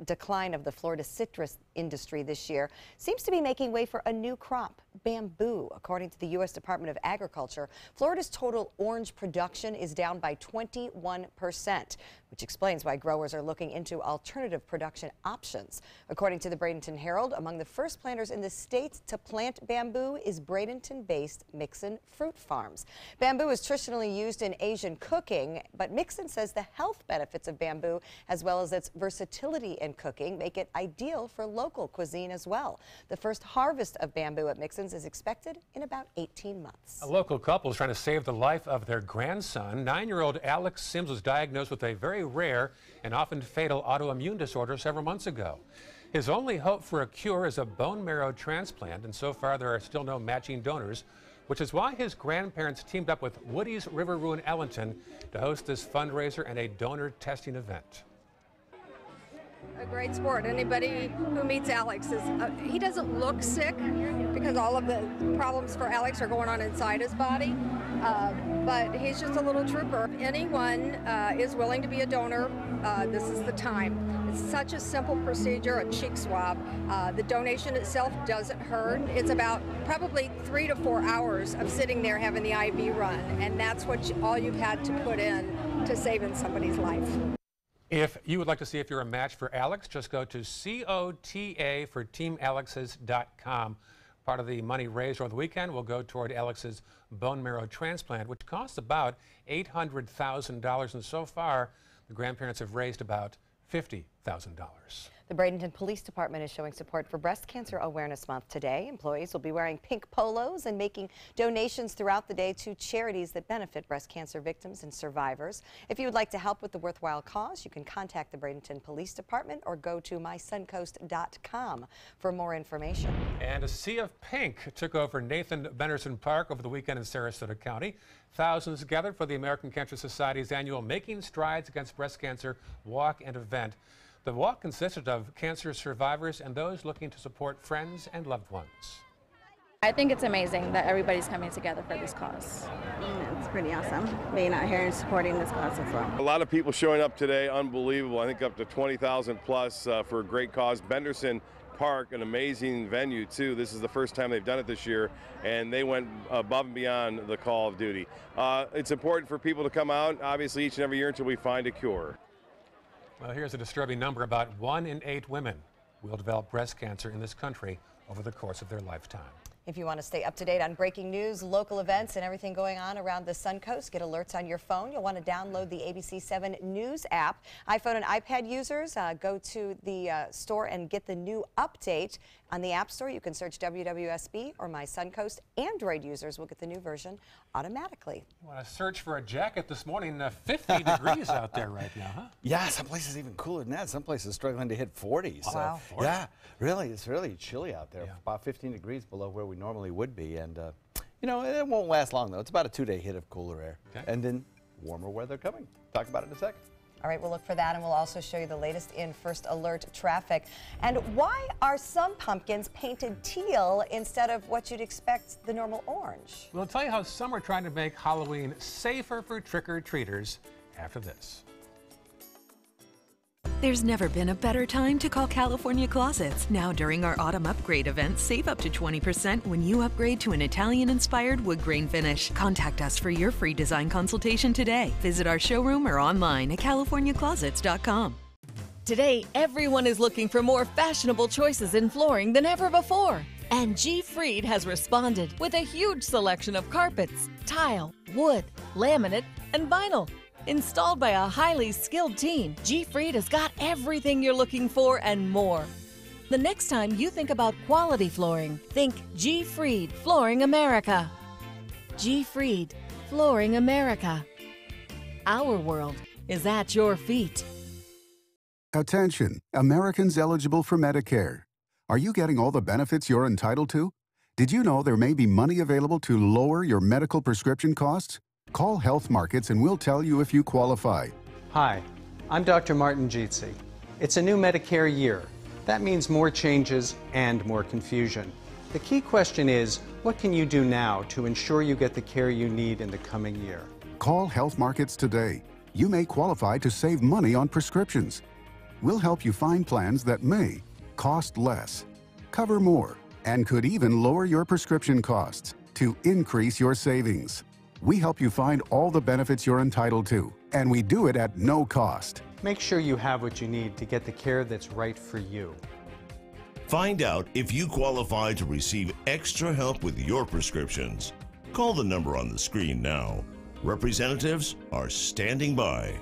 decline of the Florida citrus industry this year seems to be making way for a new crop, bamboo. According to the U.S. Department of Agriculture, Florida's total orange production is down by 21%, which explains why growers are looking into alternative production options. According to the Bradenton Herald, among the first planters in the state to plant bamboo is Bradenton-based Mixon Fruit Farms. Bamboo is traditionally used in Asian cooking, but Mixon says the health benefits of bamboo, as well as its versatility in cooking, make it ideal for local cuisine as well. The first harvest of bamboo at Mixon's is expected in about 18 months. A local couple is trying to save the life of their grandson. 9-year-old Alex Sims was diagnosed with a very rare and often fatal autoimmune disorder several months ago. His only hope for a cure is a bone marrow transplant, and so far there are still no matching donors, which is why his grandparents teamed up with Woody's River Ruin Ellington to host this fundraiser and a donor testing event. A great sport. Anybody who meets Alex is, he doesn't look sick because all of the problems for Alex are going on inside his body, but he's just a little trooper. If anyone is willing to be a donor, this is the time. It's such a simple procedure, a cheek swab. The donation itself doesn't hurt. It's about probably 3 to 4 hours of sitting there having the IV run, and that's what all you've had to put in to saving somebody's life. If you would like to see if you're a match for Alex, just go to COTA for TeamAlex's.com. Part of the money raised over the weekend will go toward Alex's bone marrow transplant, which costs about $800,000, and so far the grandparents have raised about $50,000. The Bradenton Police Department is showing support for Breast Cancer Awareness Month today. Employees will be wearing pink polos and making donations throughout the day to charities that benefit breast cancer victims and survivors. If you would like to help with the worthwhile cause, you can contact the Bradenton Police Department or go to mysuncoast.com for more information. And a sea of pink took over Nathan Benderson Park over the weekend in Sarasota County. Thousands gathered for the American Cancer Society's annual Making Strides Against Breast Cancer walk and event. The walk consisted of cancer survivors and those looking to support friends and loved ones. I think it's amazing that everybo's coming together for this cause. It's pretty awesome being out here and supporting this cause as well. A lot of people showing up today, unbelievable. I think up to 20,000 plus for a great cause. Benderson Park, an amazing venue too. This is the first time they've done it this year, and they went above and beyond the call of duty. It's important for people to come out, obviously, each and every year until we find a cure. Well, here's a disturbing number. About 1 in 8 women will develop breast cancer in this country over the course of their lifetime. If you want to stay up to date on breaking news, local events, and everything going on around the Suncoast, get alerts on your phone. You'll want to download the ABC 7 News app. iPhone and iPad users, go to the store and get the new update. On the App Store, you can search WWSB or My Suncoast. Android users will get the new version automatically. You want to search for a jacket this morning, 50 degrees out there right now, huh? Yeah, some places even cooler than that. Some places struggling to hit 40. So, wow. 40? Yeah, really, it's really chilly out there. Yeah. About 15 degrees below where we normally would be. And, you know, it won't last long, though. It's about a 2-day hit of cooler air. Okay. And then warmer weather coming. Talk about it in a second. All right, we'll look for that, and we'll also show you the latest in First Alert traffic. And why are some pumpkins painted teal instead of what you'd expect, the normal orange? We'll tell you how some are trying to make Halloween safer for trick-or-treaters after this. There's never been a better time to call California Closets. Now during our autumn upgrade event, save up to 20% when you upgrade to an Italian-inspired wood grain finish. Contact us for your free design consultation today. Visit our showroom or online at californiaclosets.com. Today, everyone is looking for more fashionable choices in flooring than ever before. And G. Fried has responded with a huge selection of carpets, tile, wood, laminate, and vinyl. Installed by a highly skilled team, G. Fried has got everything you're looking for and more. The next time you think about quality flooring, think G. Fried Flooring America. G. Fried Flooring America. Our world is at your feet. Attention, Americans eligible for Medicare. Are you getting all the benefits you're entitled to? Did you know there may be money available to lower your medical prescription costs? Call Health Markets and we'll tell you if you qualify. Hi, I'm Dr. Martin Jeetsi. It's a new Medicare year. That means more changes and more confusion. The key question is, what can you do now to ensure you get the care you need in the coming year? Call Health Markets today. You may qualify to save money on prescriptions. We'll help you find plans that may cost less, cover more, and could even lower your prescription costs to increase your savings. We help you find all the benefits you're entitled to, and we do it at no cost. Make sure you have what you need to get the care that's right for you. Find out if you qualify to receive extra help with your prescriptions. Call the number on the screen now. Representatives are standing by.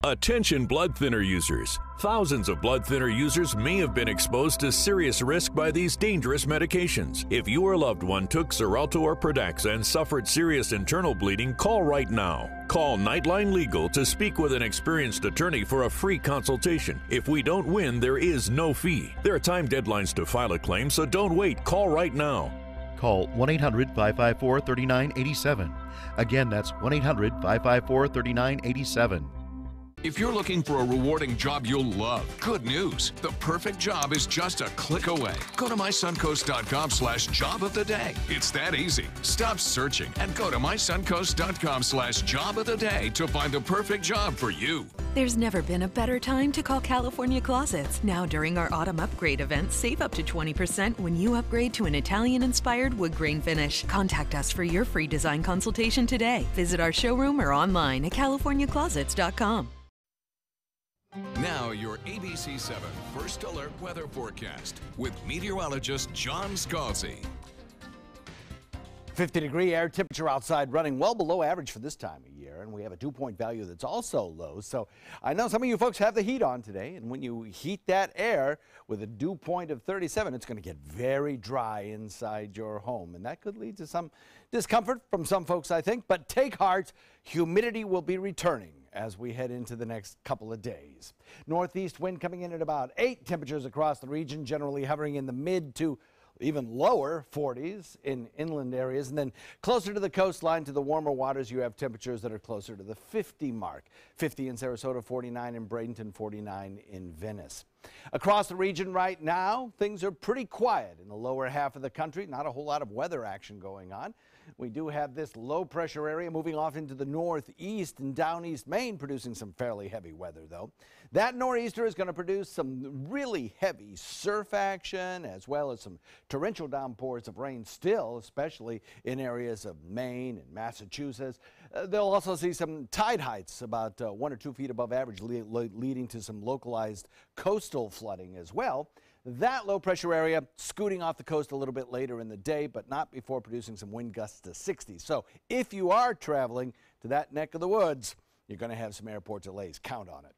Attention blood thinner users. Thousands of blood thinner users may have been exposed to serious risk by these dangerous medications. If your loved one took Xarelto or Pradaxa and suffered serious internal bleeding, call right now. Call Nightline Legal to speak with an experienced attorney for a free consultation. If we don't win, there is no fee. There are time deadlines to file a claim, so don't wait. Call right now. Call 1-800-554-3987. Again, that's 1-800-554-3987. If you're looking for a rewarding job you'll love, good news. The perfect job is just a click away. Go to mysuncoast.com/job of the day. It's that easy. Stop searching and go to mysuncoast.com/job of the day to find the perfect job for you. There's never been a better time to call California Closets. Now during our autumn upgrade event, save up to 20% when you upgrade to an Italian-inspired wood grain finish. Contact us for your free design consultation today. Visit our showroom or online at californiaclosets.com. Now your ABC 7 First Alert weather forecast with meteorologist John Scalzi. 50-degree air temperature outside, running well below average for this time of year, and we have a dew-point value that's also low. So I know some of you folks have the heat on today, and when you heat that air with a dew point of 37, it's going to get very dry inside your home, and that could lead to some discomfort from some folks, I think. But take heart, humidity will be returning as we head into the next couple of days. Northeast wind coming in at about 8, temperatures across the region generally hovering in the mid to even lower 40s in inland areas, and then closer to the coastline to the warmer waters, you have temperatures that are closer to the 50 mark. 50 in Sarasota, 49 in Bradenton, 49 in Venice. Across the region right now, things are pretty quiet in the lower half of the country. Not a whole lot of weather action going on. We do have this low pressure area moving off into the northeast and down East Maine, producing some fairly heavy weather, though. That nor'easter is going to produce some really heavy surf action, as well as some torrential downpours of rain still, especially in areas of Maine and Massachusetts. They'll also see some tide heights about 1 or 2 feet above average, leading to some localized coastal flooding as well. That low pressure area scooting off the coast a little bit later in the day, but not before producing some wind gusts to 60. So if you are traveling to that neck of the woods, you're going to have some airport delays. Count on it.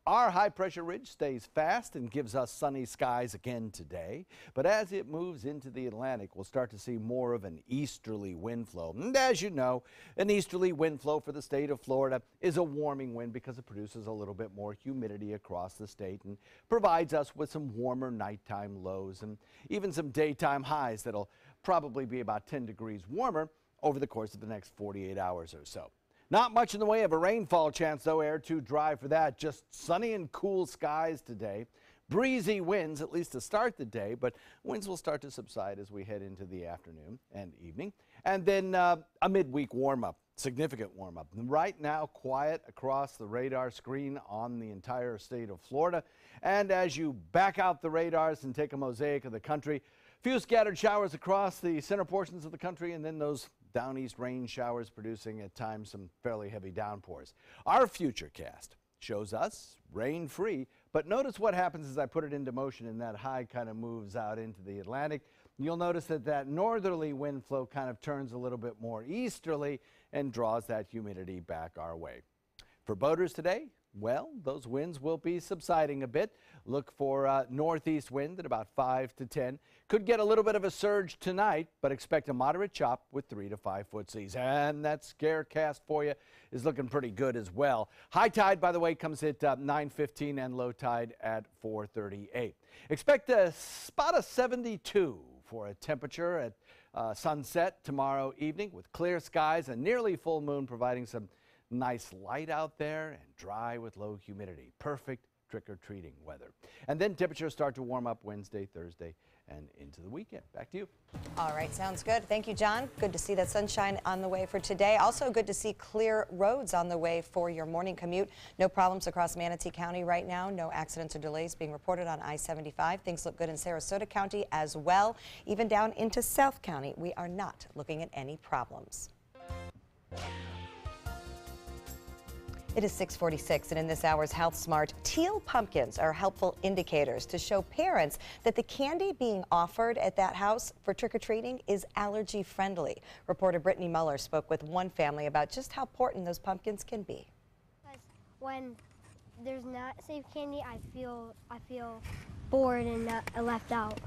Our high pressure ridge stays fast and gives us sunny skies again today. But as it moves into the Atlantic, we'll start to see more of an easterly wind flow. And as you know, an easterly wind flow for the state of Florida is a warming wind because it produces a little bit more humidity across the state and provides us with some warmer nighttime lows and even some daytime highs that'll probably be about 10 degrees warmer over the course of the next 48 hours or so. Not much in the way of a rainfall chance, though. Air too dry for that. Just sunny and cool skies today. Breezy winds, at least to start the day, but winds will start to subside as we head into the afternoon and evening. And then a midweek warm-up, significant warm-up. Right now, quiet across the radar screen on the entire state of Florida. And as you back out the radars and take a mosaic of the country, few scattered showers across the center portions of the country, and then those down east rain showers producing at times some fairly heavy downpours. Our futurecast shows us rain-free, but notice what happens as I put it into motion and that high kind of moves out into the Atlantic. You'll notice that that northerly wind flow kind of turns a little bit more easterly and draws that humidity back our way. For boaters today, well, those winds will be subsiding a bit. Look for northeast wind at about 5 to 10. Could get a little bit of a surge tonight, but expect a moderate chop with 3 to 5 foot seas. And that scarecast for you is looking pretty good as well. High tide, by the way, comes at 9:15 and low tide at 4:38. Expect a spot of 72 for a temperature at sunset tomorrow evening with clear skies and nearly full moon providing some nice light out there and dry with low humidity. Perfect trick-or-treating weather. And then temperatures start to warm up Wednesday, Thursday, and into the weekend. Back to you. All right, sounds good. Thank you, John. Good to see that sunshine on the way for today. Also good to see clear roads on the way for your morning commute. No problems across Manatee County right now. No accidents or delays being reported on I-75. Things look good in Sarasota County as well. Even down into South County, we are not looking at any problems. It is 6:46, and in this hour's Health Smart, teal pumpkins are helpful indicators to show parents that the candy being offered at that house for trick-or-treating is allergy-friendly. Reporter Brittany Muller spoke with one family about just how important those pumpkins can be. When there's not safe candy, I feel bored and left out.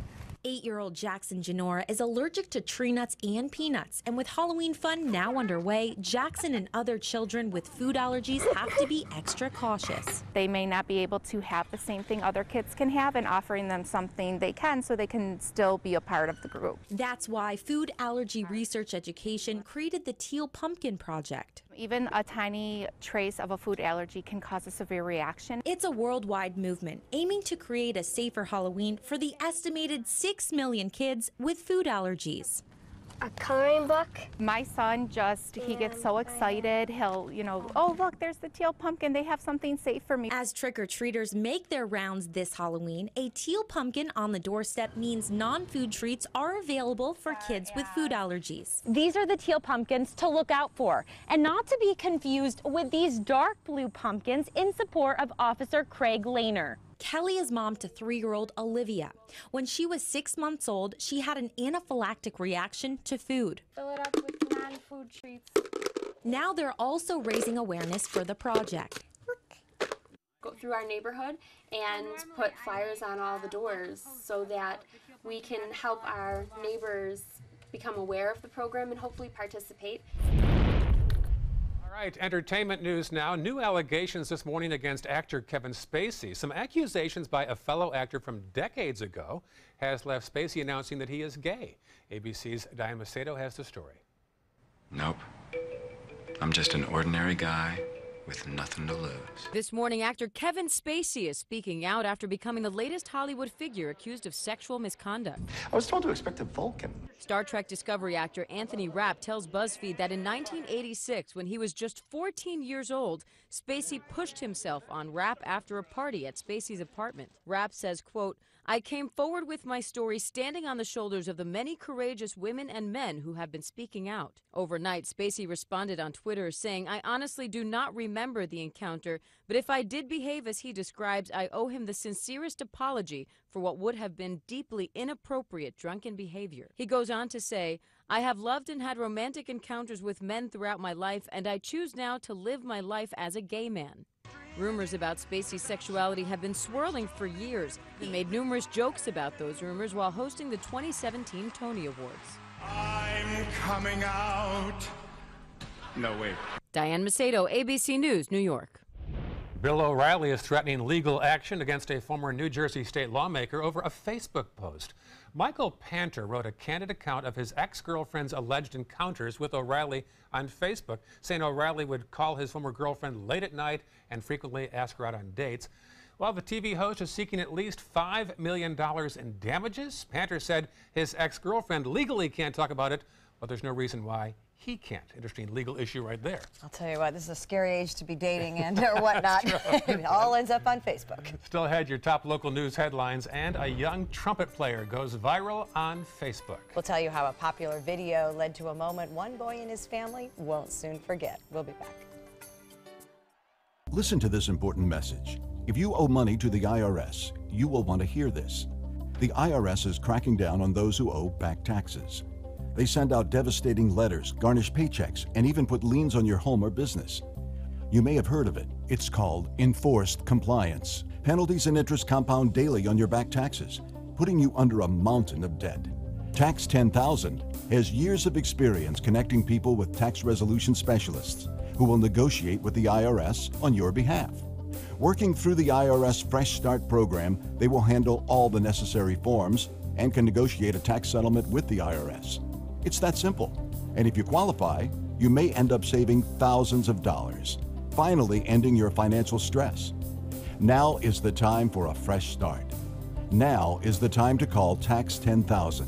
8-year-old Jackson Janora is allergic to tree nuts and peanuts, and with Halloween fun now underway, Jackson and other children with food allergies have to be extra cautious. They may not be able to have the same thing other kids can have, and offering them something they can so they can still be a part of the group. That's why Food Allergy Research Education created the Teal Pumpkin Project. Even a tiny trace of a food allergy can cause a severe reaction. It's a worldwide movement aiming to create a safer Halloween for the estimated 6 million kids with food allergies. A coloring book. My son he gets so excited. He'll, oh, look, there's the teal pumpkin. They have something safe for me. As trick-or-treaters make their rounds this Halloween, a teal pumpkin on the doorstep means non-food treats are available for kids with food allergies. These are the teal pumpkins to look out for, and not to be confused with these dark blue pumpkins in support of Officer Craig Lehner. Kelly is mom to 3-year-old Olivia. When she was 6 months old, she had an anaphylactic reaction to food. Fill it up with non-food treats. Now they're also raising awareness for the project. Go through our neighborhood and put flyers on all the doors so that we can help our neighbors become aware of the program and hopefully participate. All right, entertainment news now. New allegations this morning against actor Kevin Spacey. Some accusations by a fellow actor from decades ago has left Spacey announcing that he is gay. ABC's Diane Macedo has the story. Nope. I'm just an ordinary guy with nothing to lose. This morning, actor Kevin Spacey is speaking out after becoming the latest Hollywood figure accused of sexual misconduct. I was told to expect a Vulcan. Star Trek Discovery actor Anthony Rapp tells BuzzFeed that in 1986, when he was just 14 years old, Spacey pushed himself on Rapp after a party at Spacey's apartment. Rapp says, quote, "I came forward with my story standing on the shoulders of the many courageous women and men who have been speaking out." Overnight, Spacey responded on Twitter saying, "I honestly do not remember the encounter, but if I did behave as he describes, I owe him the sincerest apology for what would have been deeply inappropriate drunken behavior." He goes on to say, "I have loved and had romantic encounters with men throughout my life, and I choose now to live my life as a gay man." Rumors about Spacey's sexuality have been swirling for years. He made numerous jokes about those rumors while hosting the 2017 Tony Awards. I'm coming out. No, wait. Diane Macedo, ABC News, New York. Bill O'Reilly is threatening legal action against a former New Jersey state lawmaker over a Facebook post. Michael Panter wrote a candid account of his ex-girlfriend's alleged encounters with O'Reilly on Facebook, saying O'Reilly would call his former girlfriend late at night and frequently ask her out on dates. While the TV host is seeking at least $5 million in damages, Panter said his ex-girlfriend legally can't talk about it, but there's no reason why he can't. Interesting legal issue right there. I'll tell you what, this is a scary age to be dating and or whatnot. It all ends up on Facebook. Still ahead, your top local news headlines, and a young trumpet player goes viral on Facebook. We'll tell you how a popular video led to a moment one boy and his family won't soon forget. We'll be back. Listen to this important message. If you owe money to the IRS, you will want to hear this. The IRS is cracking down on those who owe back taxes. They send out devastating letters, garnish paychecks, and even put liens on your home or business. You may have heard of it. It's called enforced compliance. Penalties and interest compound daily on your back taxes, putting you under a mountain of debt. Tax 10,000 has years of experience connecting people with tax resolution specialists who will negotiate with the IRS on your behalf. Working through the IRS Fresh Start program, they will handle all the necessary forms and can negotiate a tax settlement with the IRS. It's that simple. And if you qualify, you may end up saving thousands of dollars, finally ending your financial stress. Now is the time for a fresh start. Now is the time to call Tax 10,000.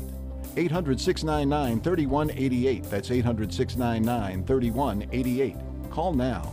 800-699-3188. That's 800-699-3188. Call now.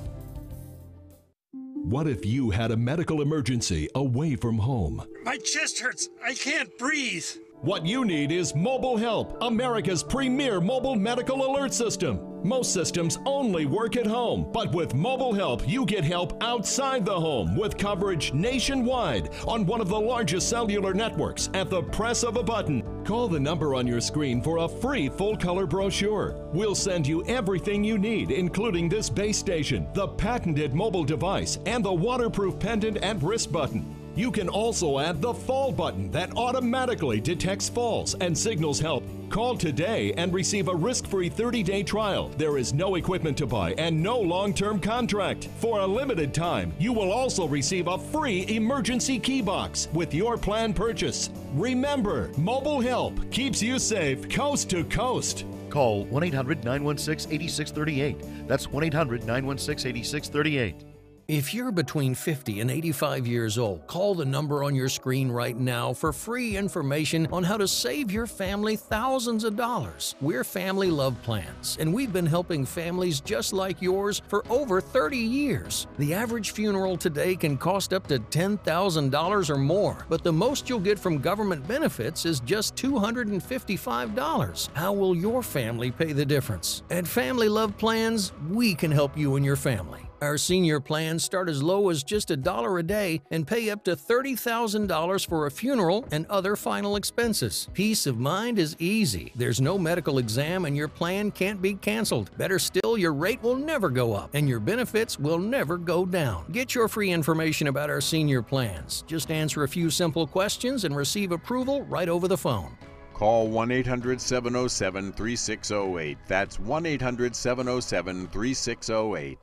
What if you had a medical emergency away from home? My chest hurts. I can't breathe. What you need is Mobile Help, America's premier mobile medical alert system. Most systems only work at home, but with Mobile Help, you get help outside the home with coverage nationwide on one of the largest cellular networks at the press of a button. Call the number on your screen for a free full-color brochure. We'll send you everything you need, including this base station, the patented mobile device, and the waterproof pendant and wrist button. You can also add the fall button that automatically detects falls and signals help. Call today and receive a risk-free 30-day trial. There is no equipment to buy and no long-term contract. For a limited time, you will also receive a free emergency key box with your plan purchase. Remember, Mobile Help keeps you safe coast to coast. Call 1-800-916-8638. That's 1-800-916-8638. If you're between 50 and 85 years old, call the number on your screen right now for free information on how to save your family thousands of dollars. We're Family Love Plans, and we've been helping families just like yours for over 30 years. The average funeral today can cost up to $10,000 or more, but the most you'll get from government benefits is just $255. How will your family pay the difference? At Family Love Plans, we can help you and your family. Our senior plans start as low as just $1 a day and pay up to $30,000 for a funeral and other final expenses. Peace of mind is easy. There's no medical exam and your plan can't be canceled. Better still, your rate will never go up and your benefits will never go down. Get your free information about our senior plans. Just answer a few simple questions and receive approval right over the phone. Call 1-800-707-3608. That's 1-800-707-3608.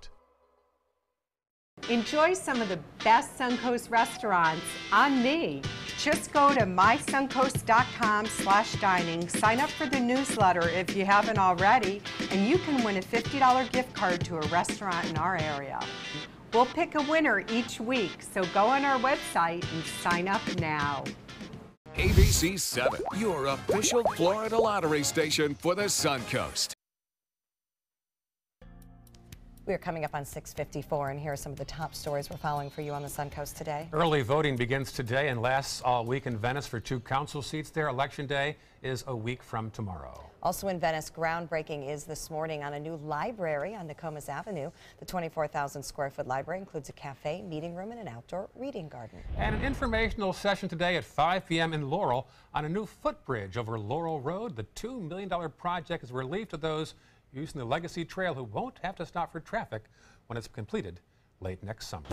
Enjoy some of the best Suncoast restaurants on me. Just go to mysuncoast.com/dining, sign up for the newsletter if you haven't already, and you can win a $50 gift card to a restaurant in our area. We'll pick a winner each week, so go on our website and sign up now. ABC 7, your official Florida lottery station for the Suncoast. We're coming up on 6:54, and here are some of the top stories we're following for you on the Suncoast today. Early voting begins today and lasts all week in Venice for 2 council seats there. Election day is a week from tomorrow. Also in Venice, groundbreaking is this morning on a new library on Nokomis Avenue. The 24,000 square foot library includes a cafe, meeting room, and an outdoor reading garden. And an informational session today at 5 p.m. in Laurel on a new footbridge over Laurel Road. The $2 million project is relief to those using the Legacy Trail who won't have to stop for traffic when it's completed late next summer.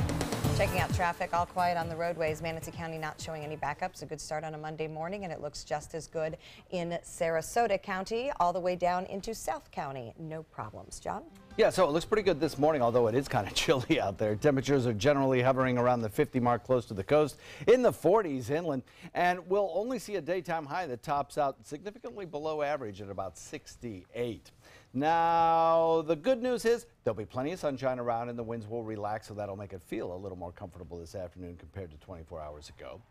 Checking out traffic, all quiet on the roadways. Manatee County not showing any backups. A good start on a Monday morning, and it looks just as good in Sarasota County, all the way down into South County. No problems. John? Yeah, so it looks pretty good this morning, although it is kind of chilly out there. Temperatures are generally hovering around the 50 mark close to the coast, in the 40s inland, and we'll only see a daytime high that tops out significantly below average at about 68. Now, the good news is there'll be plenty of sunshine around and the winds will relax, so that'll make it feel a little more comfortable this afternoon compared to 24 hours ago.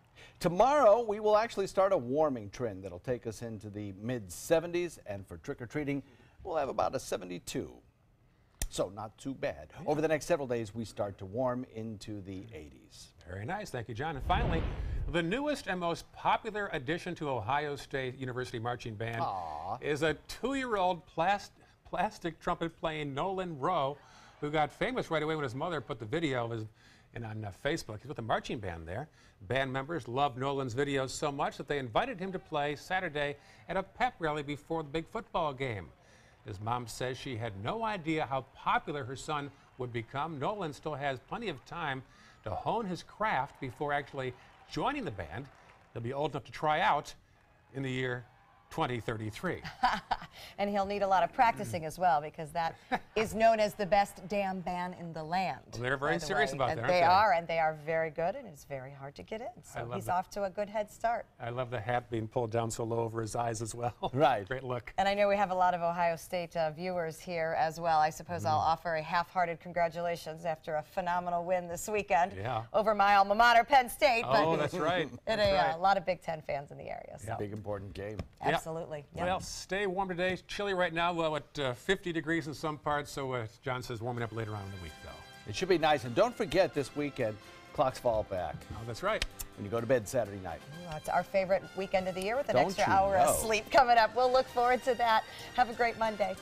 Tomorrow, we will actually start a warming trend that'll take us into the mid-70s, and for trick-or-treating, we'll have about a 72. So not too bad. Over the next several days, we start to warm into the 80s. Very nice. Thank you, John. And finally, the newest and most popular addition to Ohio State University Marching Band is a 2-year-old plastic trumpet playing Nolan Rowe, who got famous right away when his mother put the video of his on Facebook. He's with the marching band there. Band members loved Nolan's videos so much that they invited him to play Saturday at a pep rally before the big football game. His mom says she had no idea how popular her son would become. Nolan still has plenty of time to hone his craft before actually joining the band. He'll be old enough to try out in the year 2033. And he'll need a lot of practicing as well, because that is known as the best damn band in the land. Well, they're very serious about that, aren't they? They are, and they are very good, and it's very hard to get in. So he's off to a good head start. I love the hat being pulled down so low over his eyes as well. Right. Great look. And I know we have a lot of Ohio State viewers here as well. I suppose I'll offer a half-hearted congratulations after a phenomenal win this weekend over my alma mater, Penn State. Oh, that's right. And a lot of Big Ten fans in the area. So. Yeah. Big important game. Absolutely. Yep. Well, stay warm today. Chilly right now, well, at 50 degrees in some parts. So John says warming up later on in the week, though. It should be nice. And don't forget this weekend, clocks fall back. Oh, that's right. When you go to bed Saturday night. Ooh, it's our favorite weekend of the year with an extra hour of sleep coming up. We'll look forward to that. Have a great Monday.